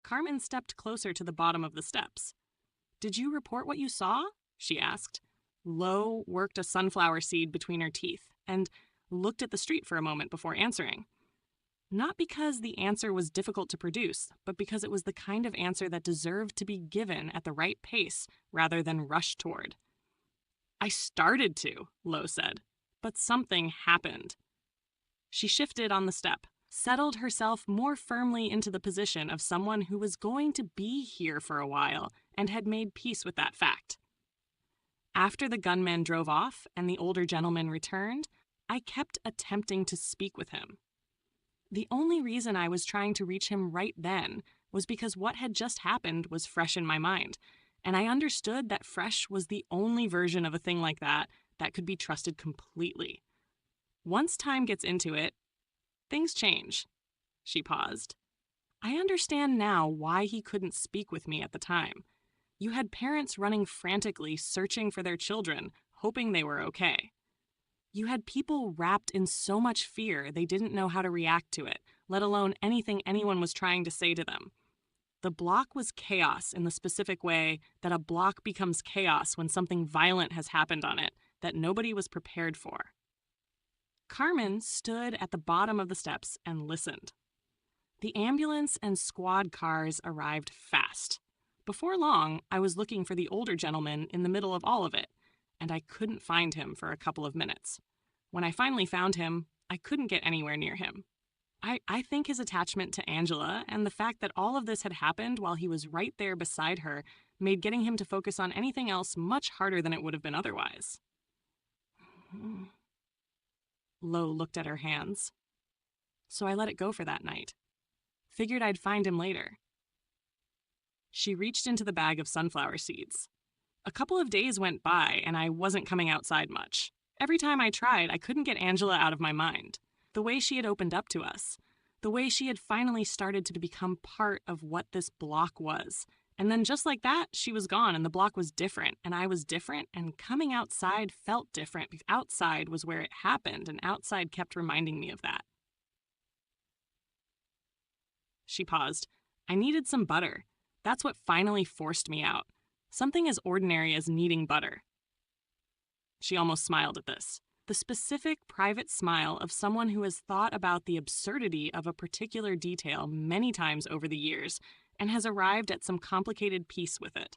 Carmen stepped closer to the bottom of the steps. "Did you report what you saw?" she asked. Lo worked a sunflower seed between her teeth and looked at the street for a moment before answering. Not because the answer was difficult to produce, but because it was the kind of answer that deserved to be given at the right pace rather than rushed toward. "I started to," Lo said, "but something happened." She shifted on the step, settled herself more firmly into the position of someone who was going to be here for a while and had made peace with that fact. After the gunman drove off and the older gentleman returned, I kept attempting to speak with him. The only reason I was trying to reach him right then was because what had just happened was fresh in my mind, and I understood that fresh was the only version of a thing like that could be trusted completely. Once time gets into it, things change. She paused. I understand now why he couldn't speak with me at the time. You had parents running frantically, searching for their children, hoping they were okay. You had people wrapped in so much fear they didn't know how to react to it, let alone anything anyone was trying to say to them. The block was chaos in the specific way that a block becomes chaos when something violent has happened on it that nobody was prepared for. Carmen stood at the bottom of the steps and listened. The ambulance and squad cars arrived fast. Before long, I was looking for the older gentleman in the middle of all of it, and I couldn't find him for a couple of minutes. When I finally found him, I couldn't get anywhere near him. I think his attachment to Angela and the fact that all of this had happened while he was right there beside her made getting him to focus on anything else much harder than it would have been otherwise. Lo looked at her hands. So I let it go for that night. Figured I'd find him later. She reached into the bag of sunflower seeds. A couple of days went by and I wasn't coming outside much. Every time I tried, I couldn't get Angela out of my mind. The way she had opened up to us. The way she had finally started to become part of what this block was. And then just like that, she was gone and the block was different and I was different and coming outside felt different because outside was where it happened and outside kept reminding me of that. She paused. I needed some butter. That's what finally forced me out. Something as ordinary as needing butter. She almost smiled at this. The specific, private smile of someone who has thought about the absurdity of a particular detail many times over the years and has arrived at some complicated peace with it.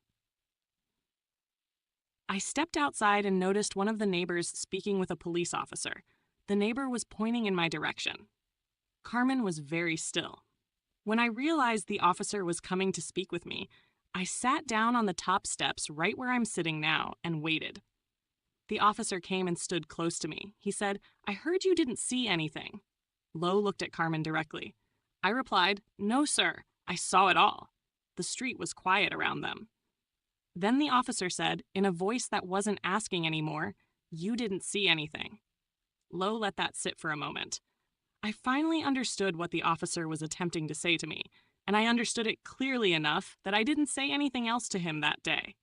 I stepped outside and noticed one of the neighbors speaking with a police officer. The neighbor was pointing in my direction. Carmen was very still. When I realized the officer was coming to speak with me, I sat down on the top steps right where I'm sitting now and waited. The officer came and stood close to me. He said, I heard you didn't see anything. Lo looked at Carmen directly. I replied, No, sir, I saw it all. The street was quiet around them. Then the officer said, in a voice that wasn't asking anymore, You didn't see anything. Lo let that sit for a moment. I finally understood what the officer was attempting to say to me, and I understood it clearly enough that I didn't say anything else to him that day.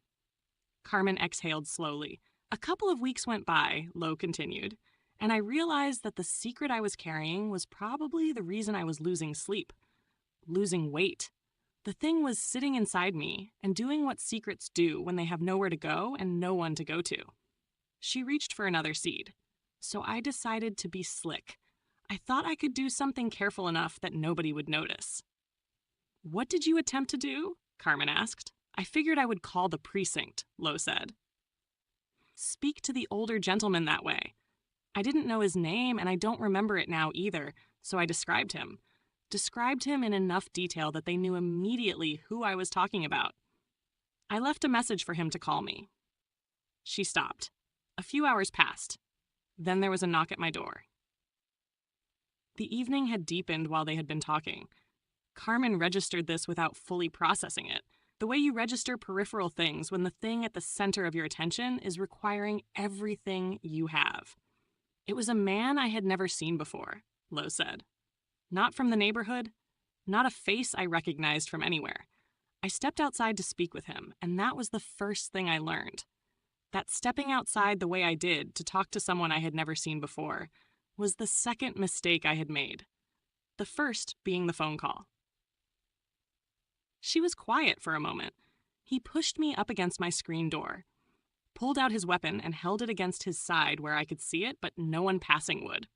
Carmen exhaled slowly. A couple of weeks went by, Lo continued, and I realized that the secret I was carrying was probably the reason I was losing sleep. Losing weight. The thing was sitting inside me and doing what secrets do when they have nowhere to go and no one to go to. She reached for another seed. So I decided to be slick. I thought I could do something careful enough that nobody would notice. What did you attempt to do? Carmen asked. I figured I would call the precinct, Lo said. Speak to the older gentleman that way. I didn't know his name and I don't remember it now either, so I described him. Described him in enough detail that they knew immediately who I was talking about. I left a message for him to call me. She stopped. A few hours passed. Then there was a knock at my door. The evening had deepened while they had been talking. Carmen registered this without fully processing it. The way you register peripheral things when the thing at the center of your attention is requiring everything you have. It was a man I had never seen before, Lo said. Not from the neighborhood, not a face I recognized from anywhere. I stepped outside to speak with him, and that was the first thing I learned. That stepping outside the way I did to talk to someone I had never seen before was the second mistake I had made. The first being the phone call. She was quiet for a moment. He pushed me up against my screen door, pulled out his weapon and held it against his side where I could see it, but no one passing would.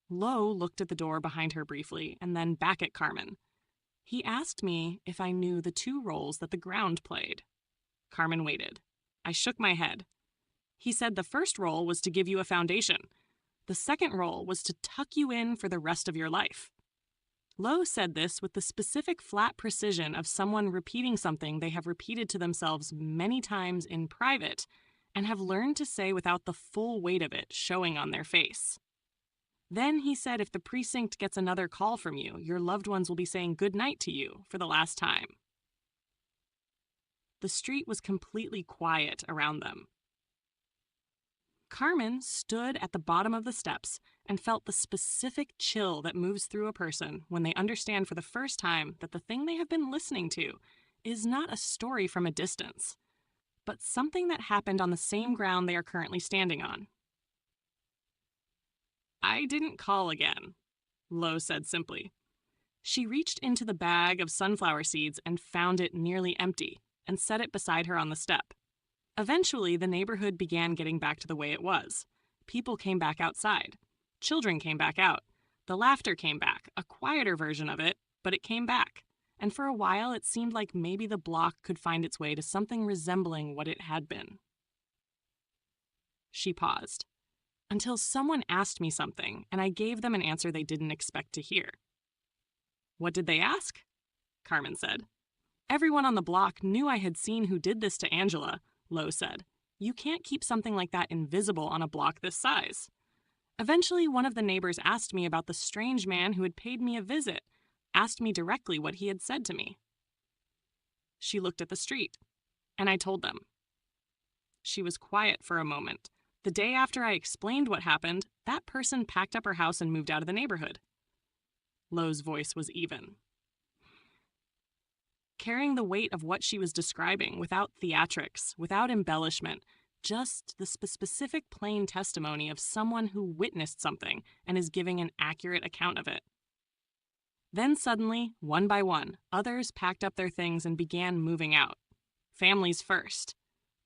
Lo looked at the door behind her briefly and then back at Carmen. He asked me if I knew the two roles that the ground played. Carmen waited. I shook my head. He said the first role was to give you a foundation. The second role was to tuck you in for the rest of your life. Lo said this with the specific flat precision of someone repeating something they have repeated to themselves many times in private and have learned to say without the full weight of it showing on their face. Then he said if the precinct gets another call from you, your loved ones will be saying goodnight to you for the last time. The street was completely quiet around them. Carmen stood at the bottom of the steps and felt the specific chill that moves through a person when they understand for the first time that the thing they have been listening to is not a story from a distance, but something that happened on the same ground they are currently standing on. I didn't call again, Lo said simply. She reached into the bag of sunflower seeds and found it nearly empty and set it beside her on the step. Eventually, the neighborhood began getting back to the way it was. People came back outside. Children came back out. The laughter came back, a quieter version of it, but it came back. And for a while, it seemed like maybe the block could find its way to something resembling what it had been. She paused. Until someone asked me something, and I gave them an answer they didn't expect to hear. What did they ask? Carmen said. Everyone on the block knew I had seen who did this to Angela, Lo said. You can't keep something like that invisible on a block this size. Eventually, one of the neighbors asked me about the strange man who had paid me a visit, asked me directly what he had said to me. She looked at the street, and I told them. She was quiet for a moment. The day after I explained what happened, that person packed up her house and moved out of the neighborhood. Lo's voice was even. Carrying the weight of what she was describing without theatrics, without embellishment, just the specific plain testimony of someone who witnessed something and is giving an accurate account of it. Then suddenly, one by one, others packed up their things and began moving out. Families first,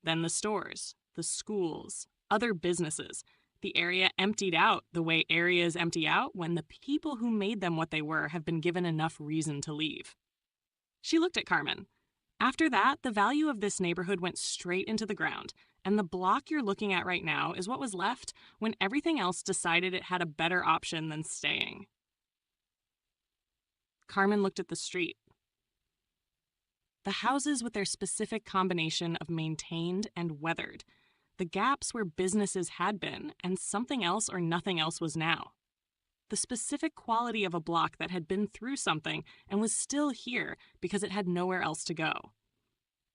then the stores, the schools, other businesses. The area emptied out the way areas empty out when the people who made them what they were have been given enough reason to leave. She looked at Carmen. After that, the value of this neighborhood went straight into the ground, and the block you're looking at right now is what was left when everything else decided it had a better option than staying. Carmen looked at the street. The houses with their specific combination of maintained and weathered, the gaps where businesses had been and something else or nothing else was now. The specific quality of a block that had been through something and was still here because it had nowhere else to go.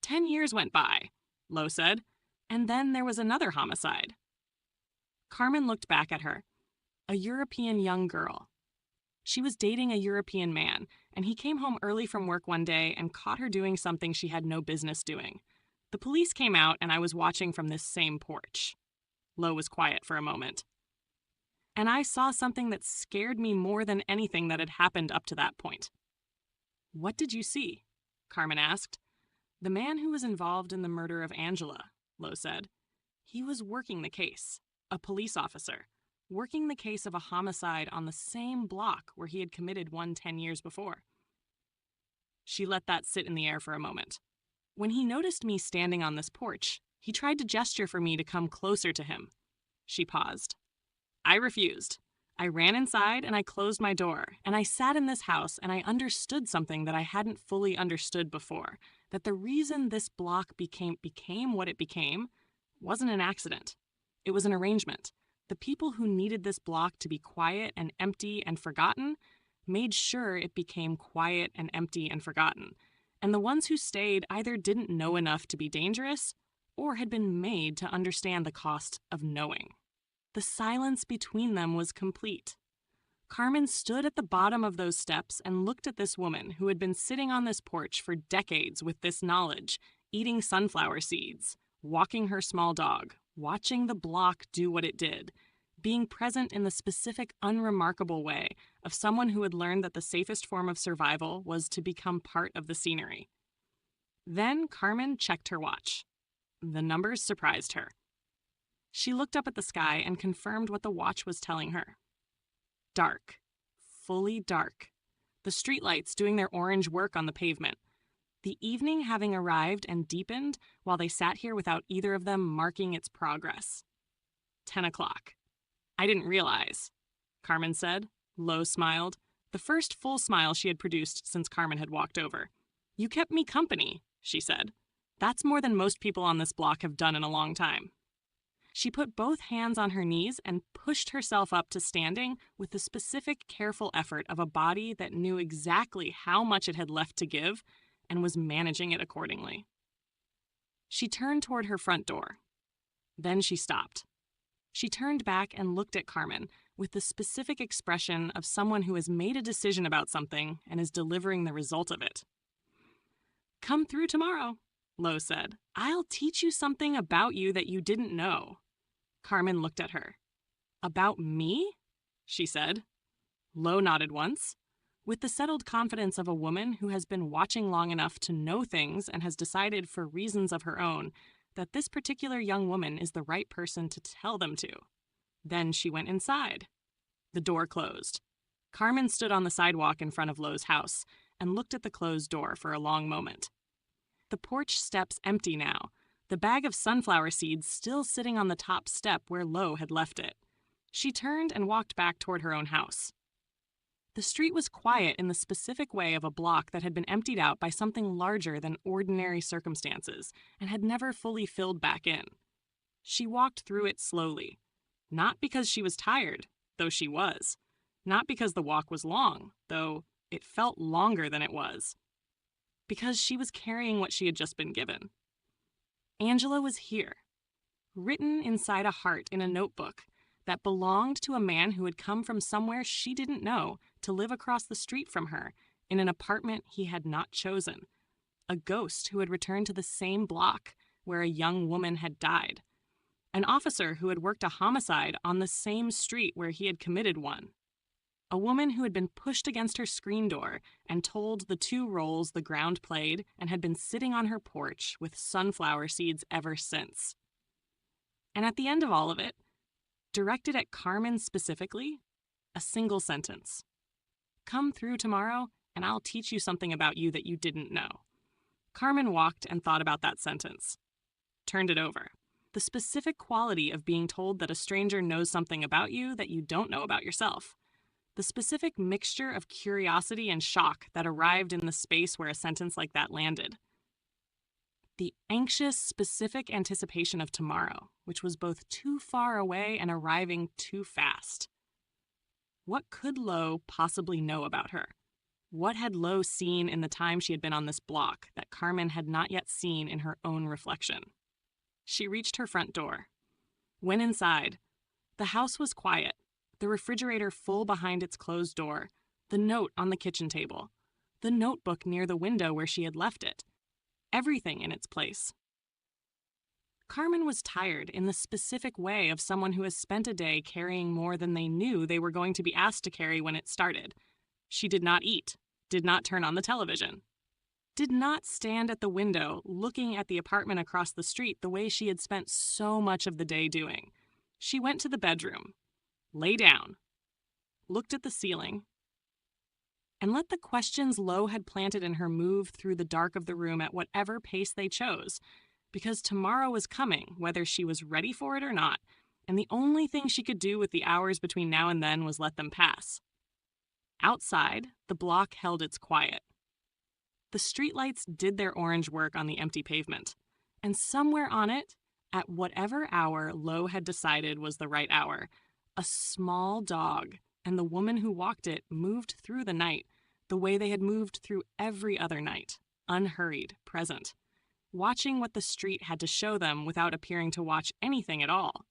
10 years went by, Lo said, and then there was another homicide. Carmen looked back at her. A European young girl. She was dating a European man, and he came home early from work one day and caught her doing something she had no business doing. The police came out, and I was watching from this same porch. Lo was quiet for a moment. And I saw something that scared me more than anything that had happened up to that point. What did you see? Carmen asked. The man who was involved in the murder of Angela, Lo said. He was working the case, a police officer, working the case of a homicide on the same block where he had committed one 10 years before. She let that sit in the air for a moment. When he noticed me standing on this porch, he tried to gesture for me to come closer to him. She paused. I refused. I ran inside and I closed my door, and I sat in this house and I understood something that I hadn't fully understood before, that the reason this block became what it became wasn't an accident. It was an arrangement. The people who needed this block to be quiet and empty and forgotten made sure it became quiet and empty and forgotten, and the ones who stayed either didn't know enough to be dangerous or had been made to understand the cost of knowing. The silence between them was complete. Carmen stood at the bottom of those steps and looked at this woman who had been sitting on this porch for decades with this knowledge, eating sunflower seeds, walking her small dog, watching the block do what it did, being present in the specific unremarkable way of someone who had learned that the safest form of survival was to become part of the scenery. Then Carmen checked her watch. The numbers surprised her. She looked up at the sky and confirmed what the watch was telling her. Dark. Fully dark. The streetlights doing their orange work on the pavement. The evening having arrived and deepened while they sat here without either of them marking its progress. 10 o'clock. I didn't realize, Carmen said. Lo smiled, the first full smile she had produced since Carmen had walked over. You kept me company, she said. That's more than most people on this block have done in a long time. She put both hands on her knees and pushed herself up to standing with the specific, careful effort of a body that knew exactly how much it had left to give and was managing it accordingly. She turned toward her front door. Then she stopped. She turned back and looked at Carmen with the specific expression of someone who has made a decision about something and is delivering the result of it. Come through tomorrow, Lo said. I'll teach you something about you that you didn't know. Carmen looked at her. About me? She said. Lo nodded once. With the settled confidence of a woman who has been watching long enough to know things and has decided for reasons of her own that this particular young woman is the right person to tell them to. Then she went inside. The door closed. Carmen stood on the sidewalk in front of Lo's house and looked at the closed door for a long moment. The porch steps empty now, the bag of sunflower seeds still sitting on the top step where Lo had left it. She turned and walked back toward her own house. The street was quiet in the specific way of a block that had been emptied out by something larger than ordinary circumstances and had never fully filled back in. She walked through it slowly, not because she was tired, though she was, not because the walk was long, though it felt longer than it was, because she was carrying what she had just been given. Angela was here, written inside a heart in a notebook that belonged to a man who had come from somewhere she didn't know to live across the street from her in an apartment he had not chosen, a ghost who had returned to the same block where a young woman had died, an officer who had worked a homicide on the same street where he had committed one, a woman who had been pushed against her screen door and told the two roles the ground played and had been sitting on her porch with sunflower seeds ever since. And at the end of all of it, directed at Carmen specifically, a single sentence. Come through tomorrow, and I'll teach you something about you that you didn't know. Carmen walked and thought about that sentence. Turned it over. The specific quality of being told that a stranger knows something about you that you don't know about yourself. The specific mixture of curiosity and shock that arrived in the space where a sentence like that landed. The anxious, specific anticipation of tomorrow, which was both too far away and arriving too fast. What could Lo possibly know about her? What had Lo seen in the time she had been on this block that Carmen had not yet seen in her own reflection? She reached her front door. Went inside. The house was quiet, the refrigerator full behind its closed door, the note on the kitchen table, the notebook near the window where she had left it. Everything in its place. Carmen was tired in the specific way of someone who has spent a day carrying more than they knew they were going to be asked to carry when it started. She did not eat, did not turn on the television, did not stand at the window looking at the apartment across the street the way she had spent so much of the day doing. She went to the bedroom, lay down, looked at the ceiling, and let the questions Lo had planted in her move through the dark of the room at whatever pace they chose, because tomorrow was coming, whether she was ready for it or not, and the only thing she could do with the hours between now and then was let them pass. Outside, the block held its quiet. The streetlights did their orange work on the empty pavement, and somewhere on it, at whatever hour Lo had decided was the right hour, a small dog and the woman who walked it moved through the night the way they had moved through every other night, unhurried, present, watching what the street had to show them without appearing to watch anything at all,